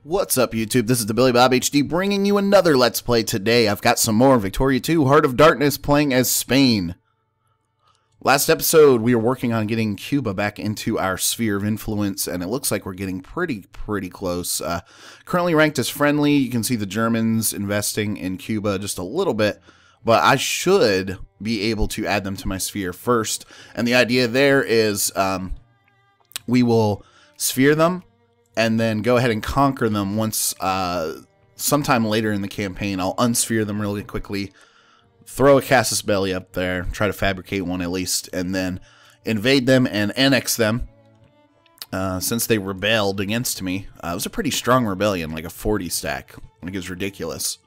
What's up, YouTube? This is TheBillyBobHD bringing you another Let's Play today. I've got some more Victoria 2 Heart of Darkness playing as Spain. Last episode, we were working on getting Cuba back into our sphere of influence, and it looks like we're getting pretty close. Currently ranked as friendly. You can see the Germans investing in Cuba just a little bit, but I should be able to add them to my sphere first. And the idea there is we will sphere them, and then go ahead and conquer them once, sometime later in the campaign. I'll unsphere them really quickly, throw a Casus Belli up there, try to fabricate one at least, and then invade them and annex them, since they rebelled against me. It was a pretty strong rebellion, like a 40 stack. I think it's ridiculous.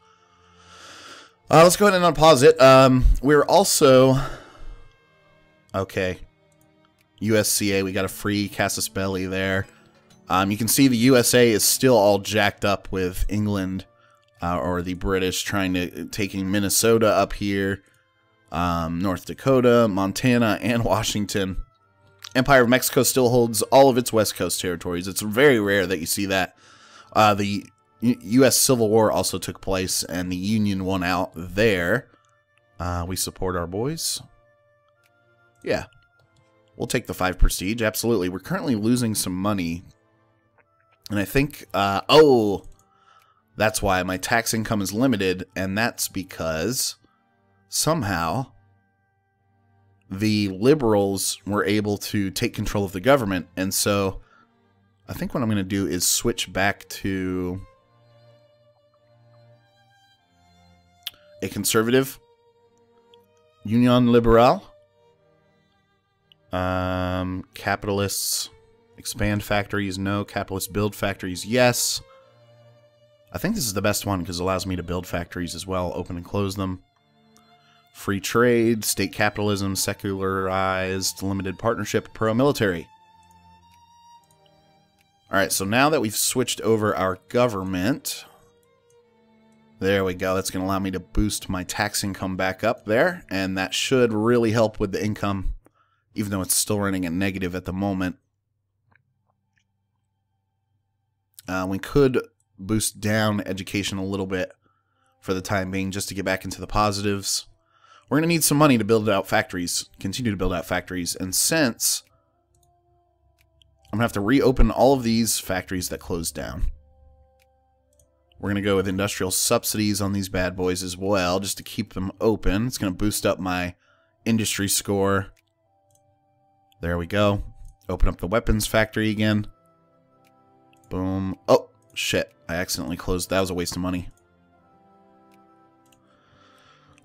Let's go ahead and unpause it. We're also... Okay. USCA, we got a free Casus Belli there. You can see the USA is still all jacked up with England, or the British taking Minnesota up here, North Dakota, Montana, and Washington. Empire of Mexico still holds all of its West Coast territories. It's very rare that you see that. The U.S. Civil War also took place, and the Union won out there. We support our boys. Yeah. We'll take the 5 prestige, absolutely. We're currently losing some money. And I think, oh, that's why my tax income is limited, and that's because somehow the liberals were able to take control of the government, and so I think what I'm going to do is switch back to a conservative Union Liberal, capitalists. Expand factories, no. Capitalist build factories, yes. I think this is the best one because it allows me to build factories as well, open and close them. Free trade, state capitalism, secularized, limited partnership, pro-military. Alright, so now that we've switched over our government, there we go. That's going to allow me to boost my tax income back up there, and that should really help with the income, even though it's still running at negative at the moment. We could boost down education a little bit for the time being just to get back into the positives. We're going to need some money to build out factories, continue to build out factories, and since I'm going to have to reopen all of these factories that closed down, we're going to go with industrial subsidies on these bad boys as well, just to keep them open. It's going to boost up my industry score. There we go. Open up the weapons factory again. Boom. Oh, shit. I accidentally closed. That was a waste of money.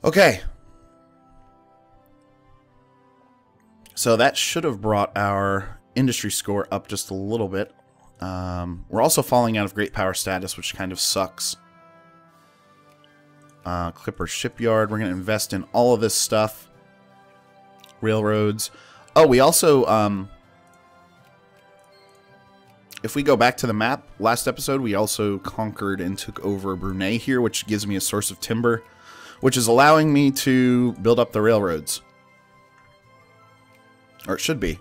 Okay. So that should have brought our industry score up just a little bit. We're also falling out of great power status, which kind of sucks. Clipper Shipyard. We're going to invest in all of this stuff. Railroads. Oh, we also... if we go back to the map, last episode we also conquered and took over Brunei here, which gives me a source of timber, which is allowing me to build up the railroads. Or it should be.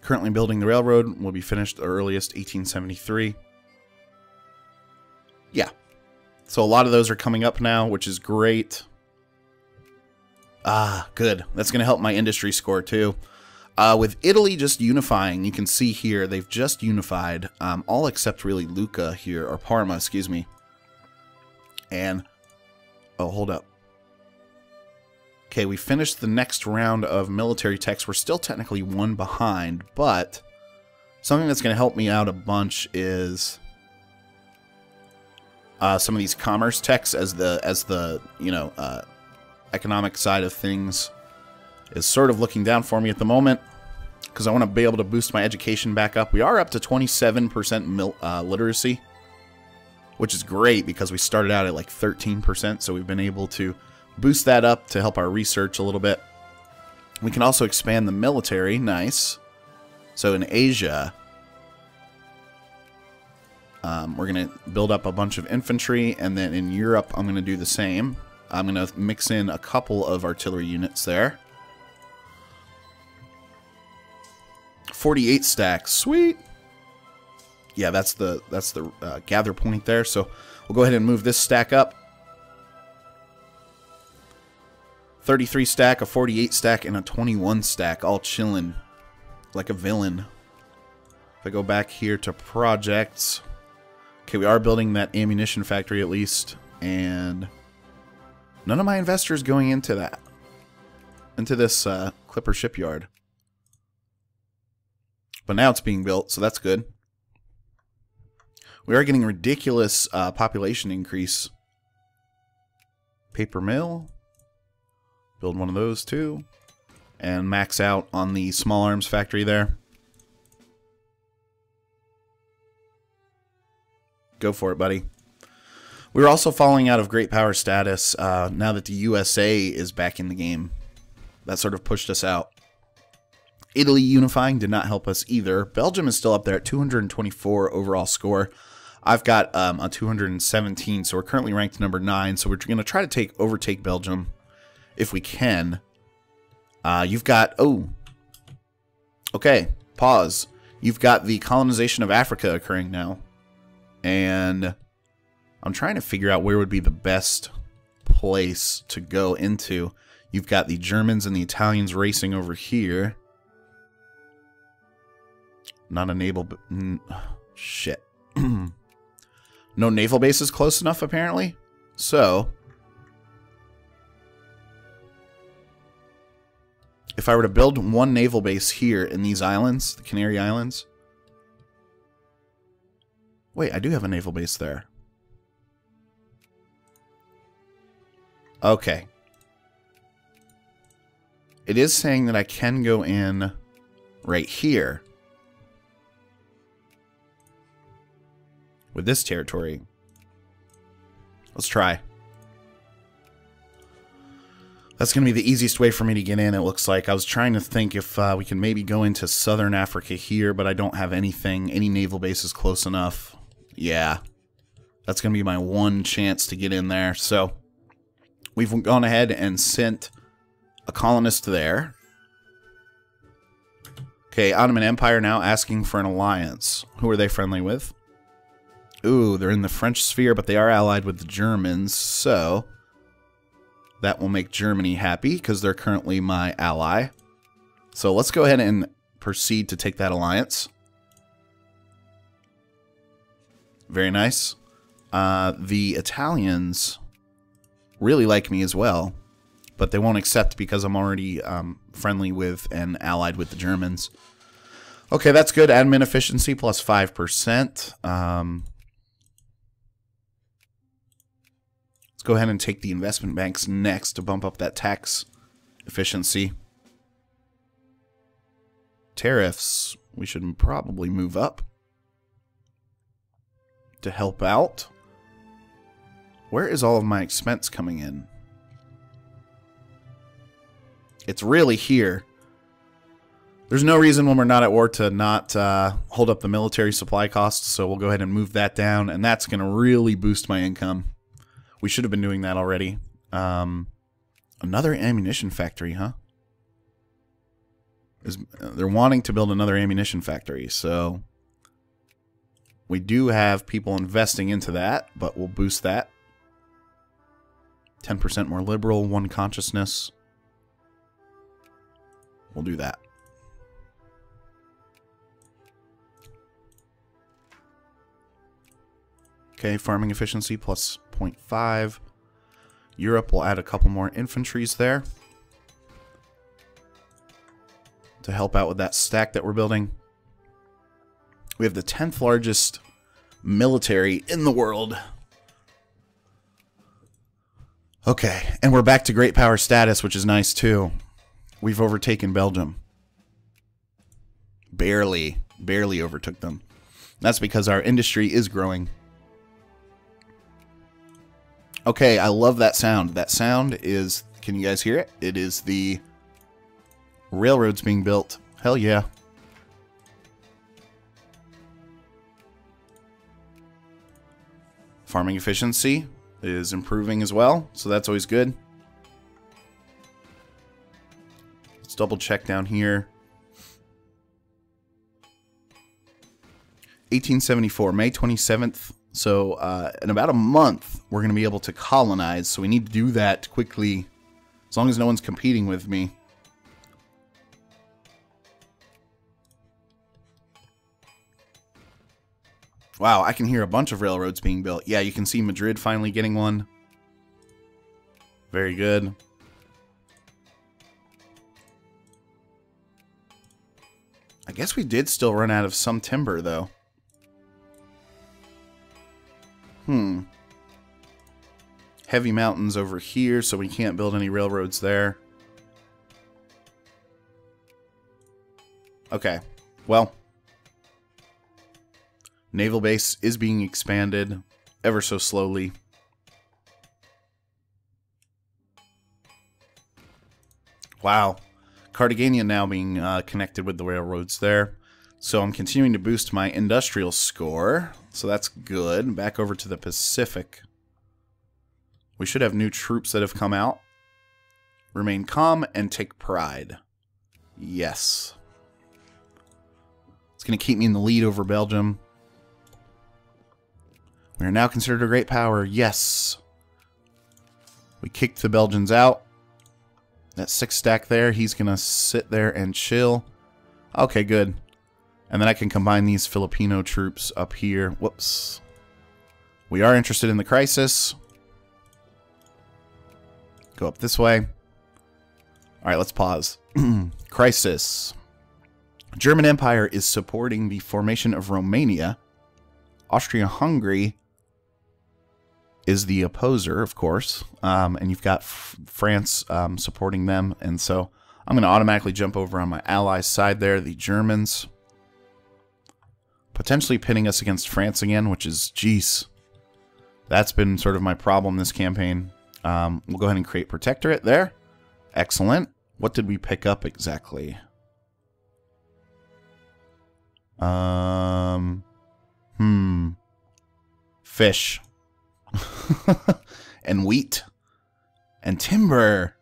Currently building the railroad, will be finished the earliest 1873. Yeah. So a lot of those are coming up now, which is great. Ah, good. That's going to help my industry score, too. With Italy just unifying, you can see here, they've just unified, all except really Lucca here, or Parma, excuse me. And, oh, hold up. Okay, we finished the next round of military techs. We're still technically one behind, but something that's going to help me out a bunch is some of these commerce techs as the you know, economic side of things is sort of looking down for me at the moment because I want to be able to boost my education back up. We are up to 27% literacy, which is great because we started out at like 13%, so we've been able to boost that up to help our research a little bit. We can also expand the military. Nice. So in Asia, we're going to build up a bunch of infantry, and then in Europe I'm going to do the same. I'm going to mix in a couple of artillery units there. 48 stacks. Sweet. Yeah, that's the gather point there. So we'll go ahead and move this stack up. 33 stack, a 48 stack, and a 21 stack, all chilling like a villain. If I go back here to projects, okay, we are building that ammunition factory at least, and none of my investors going into that, into this Clipper shipyard. But now it's being built, so that's good. We are getting ridiculous population increase. Paper mill. Build one of those too. And max out on the small arms factory there. Go for it, buddy. We're also falling out of great power status now that the USA is back in the game. That sort of pushed us out. Italy unifying did not help us either. Belgium is still up there at 224 overall score. I've got a 217, so we're currently ranked number 9. So we're going to try to overtake Belgium if we can. You've got... Oh. Okay. Pause. You've got the colonization of Africa occurring now. And I'm trying to figure out where would be the best place to go into. You've got the Germans and the Italians racing over here. Not a naval... Shit. No naval base is close enough, apparently. So... if I were to build one naval base here in these islands, the Canary Islands... Wait, I do have a naval base there. Okay. It is saying that I can go in right here with this territory. Let's try. That's going to be the easiest way for me to get in, it looks like. I was trying to think if we can maybe go into southern Africa here, but I don't have anything. Any naval bases close enough. Yeah. That's going to be my one chance to get in there. So, we've gone ahead and sent a colonist there. Okay, Ottoman Empire now asking for an alliance. Who are they friendly with? Ooh, they're in the French sphere, but they are allied with the Germans, so... that will make Germany happy, because they're currently my ally. So let's go ahead and proceed to take that alliance. Very nice. The Italians really like me as well, but they won't accept because I'm already friendly with and allied with the Germans. Okay, that's good. Admin efficiency plus 5%. Let's go ahead and take the investment banks next to bump up that tax efficiency. Tariffs, we should probably move up to help out. Where is all of my expense coming in? It's really here. There's no reason when we're not at war to not hold up the military supply costs, so we'll go ahead and move that down, and that's going to really boost my income. We should have been doing that already. Another ammunition factory, huh? They're wanting to build another ammunition factory, so we do have people investing into that, but we'll boost that. 10% more liberal, one consciousness. We'll do that. Okay, farming efficiency plus 0.5. Europe will add a couple more infantries there to help out with that stack that we're building. We have the 10th largest military in the world. Okay, and we're back to great power status, which is nice too. We've overtaken Belgium. Barely overtook them. That's because our industry is growing. Okay, I love that sound. That sound is, can you guys hear it? It is the railroads being built. Hell yeah. Farming efficiency is improving as well, so that's always good. Let's double check down here. 1874, May 27th. So in about a month, we're going to be able to colonize. So we need to do that quickly, as long as no one's competing with me. Wow, I can hear a bunch of railroads being built. Yeah, you can see Madrid finally getting one. Very good. I guess we did still run out of some timber, though. Heavy mountains over here, so we can't build any railroads there. Okay, well. Naval base is being expanded ever so slowly. Wow. Cartagena now being connected with the railroads there. So I'm continuing to boost my industrial score. So that's good. Back over to the Pacific. We should have new troops that have come out. Remain calm and take pride. Yes. It's going to keep me in the lead over Belgium. We are now considered a great power. Yes. We kicked the Belgians out. That 6 stack there, he's going to sit there and chill. Okay, good. And then I can combine these Filipino troops up here. Whoops. We are interested in the crisis. Go up this way. Alright, let's pause. Crisis. German Empire is supporting the formation of Romania. Austria-Hungary is the opposer, of course. And you've got France supporting them. And so I'm going to automatically jump over on my allies' side there, the Germans. Potentially pitting us against France again, which is, geez. That's been sort of my problem this campaign. We'll go ahead and create Protectorate there. Excellent. What did we pick up exactly? Fish. And wheat. And timber.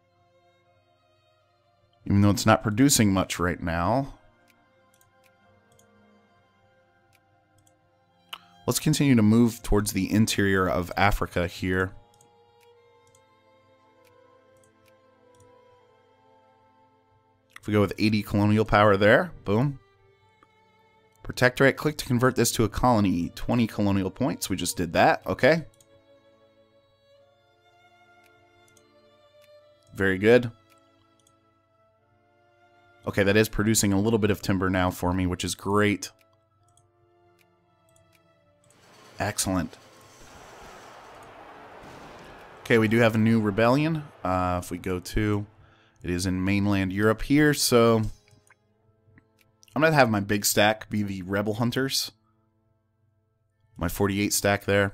Even though it's not producing much right now. Let's continue to move towards the interior of Africa here. If we go with 80 colonial power there, boom. Protectorate, click to convert this to a colony. 20 colonial points, we just did that, okay. Very good. Okay, that is producing a little bit of timber now for me, which is great. Excellent. Okay, we do have a new rebellion. If we go to, it is in mainland Europe here, so I'm going to have my big stack be the rebel hunters. My 48 stack there.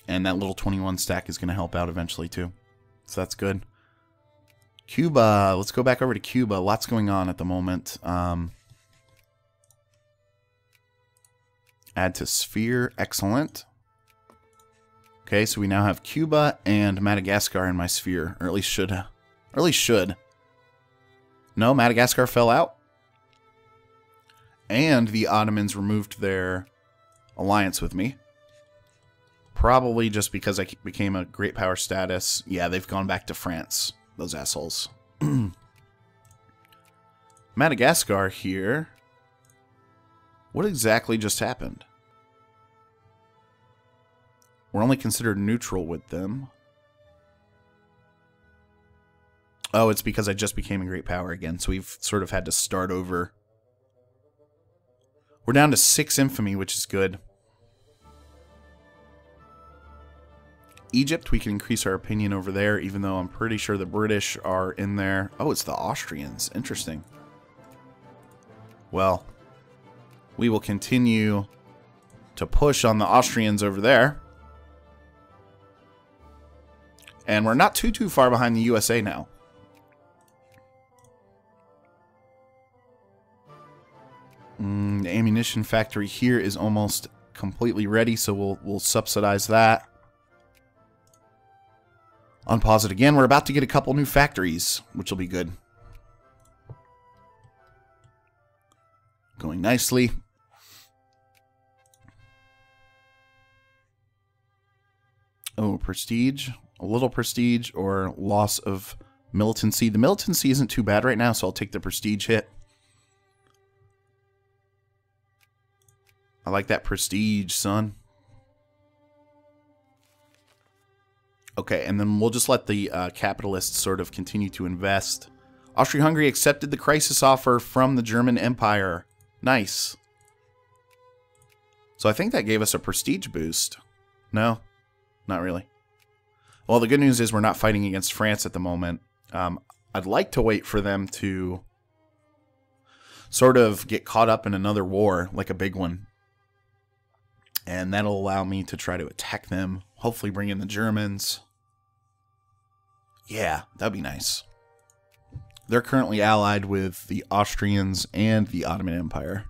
And that little 21 stack is going to help out eventually too. So that's good. Cuba. Let's go back over to Cuba. Lots going on at the moment. Add to sphere. Excellent. Okay, so we now have Cuba and Madagascar in my sphere. Or at least should. Or at least should. No, Madagascar fell out. And the Ottomans removed their alliance with me. Probably just because I became a great power status. Yeah, they've gone back to France. Those assholes. Madagascar here. What exactly just happened? We're only considered neutral with them. Oh, it's because I just became a great power again, so we've sort of had to start over. We're down to 6 infamy, which is good. Egypt, we can increase our opinion over there, even though I'm pretty sure the British are in there. Oh, it's the Austrians. Interesting. Well, we will continue to push on the Austrians over there. And we're not too far behind the USA now. The ammunition factory here is almost completely ready, so we'll subsidize that. Unpause it again. We're about to get a couple new factories, which will be good. Going nicely. Oh, prestige. A little prestige or loss of militancy. The militancy isn't too bad right now, so I'll take the prestige hit. I like that prestige, son. Okay, and then we'll just let the capitalists sort of continue to invest. Austria-Hungary accepted the crisis offer from the German Empire. Nice. So I think that gave us a prestige boost. No, not really. Well, the good news is we're not fighting against France at the moment. I'd like to wait for them to sort of get caught up in another war, like a big one. And that'll allow me to try to attack them. Hopefully bring in the Germans. Yeah, that'd be nice. They're currently allied with the Austrians and the Ottoman Empire.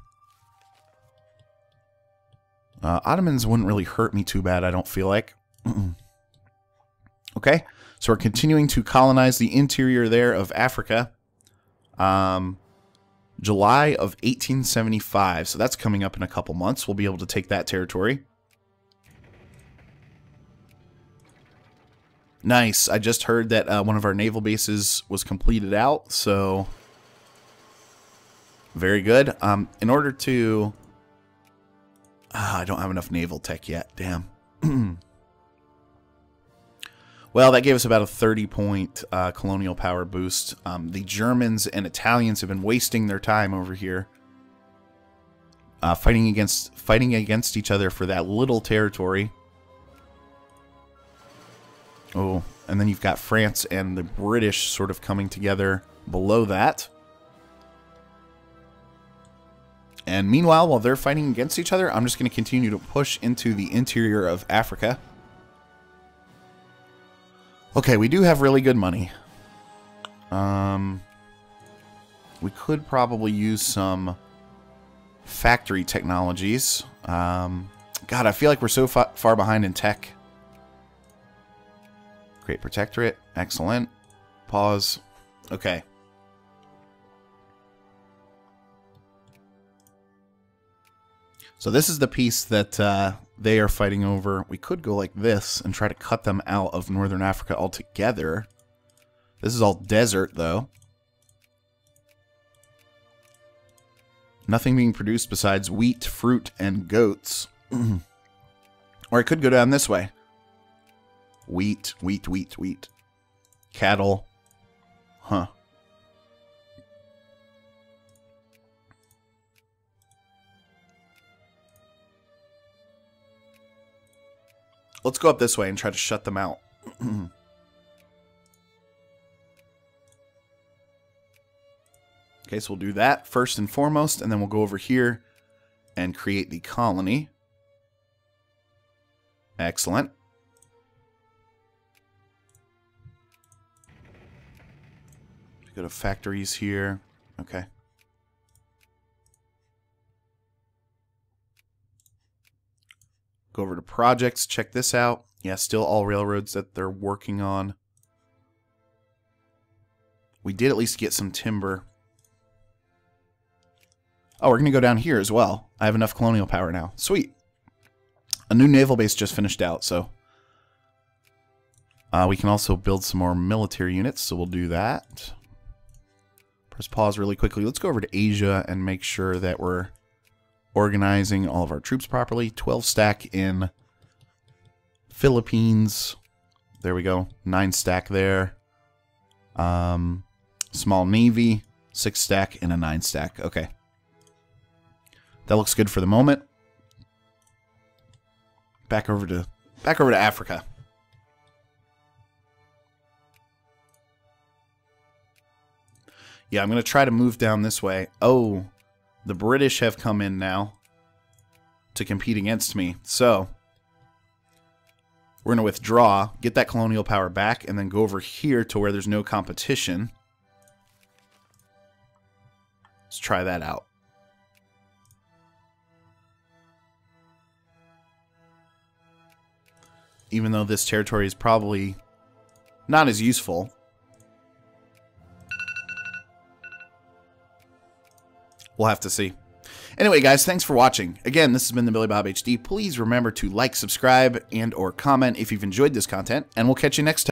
Ottomans wouldn't really hurt me too bad, I don't feel like. Okay, so we're continuing to colonize the interior there of Africa. July of 1875, so that's coming up in a couple months. We'll be able to take that territory. Nice. I just heard that one of our naval bases was completed out, so very good. In order to... I don't have enough naval tech yet. Damn. Well, that gave us about a 30-point colonial power boost. The Germans and Italians have been wasting their time over here, fighting against each other for that little territory. Oh, and then you've got France and the British sort of coming together below that. And meanwhile, while they're fighting against each other, I'm just going to continue to push into the interior of Africa. Okay, we do have really good money. We could probably use some factory technologies. God, I feel like we're so far behind in tech. Great Protectorate. Excellent. Pause. Okay. So this is the piece that they are fighting over. We could go like this and try to cut them out of Northern Africa altogether. This is all desert, though. Nothing being produced besides wheat, fruit, and goats. Or I could go down this way. Wheat, wheat, wheat, wheat. Cattle. Huh. Let's go up this way and try to shut them out. Okay, so we'll do that first and foremost, and then we'll go over here and create the colony. Excellent. Go to factories here. Okay. Go over to projects, check this out. Yeah, still all railroads that they're working on. We did at least get some timber. Oh, we're going to go down here as well. I have enough colonial power now. Sweet. A new naval base just finished out, so... we can also build some more military units, so we'll do that. Press pause really quickly. Let's go over to Asia and make sure that we're organizing all of our troops properly. 12 stack in Philippines. There we go. 9 stack there. Small navy. 6 stack and a 9 stack. Okay. That looks good for the moment. Back over to Africa. Yeah, I'm going to try to move down this way. Oh, the British have come in now to compete against me. So, we're going to withdraw, get that colonial power back, and then go over here to where there's no competition. Let's try that out. Even though this territory is probably not as useful. We'll have to see. Anyway, guys, thanks for watching. Again, this has been TheBillyBobHD. Please remember to like, subscribe, and or comment if you've enjoyed this content, and we'll catch you next time.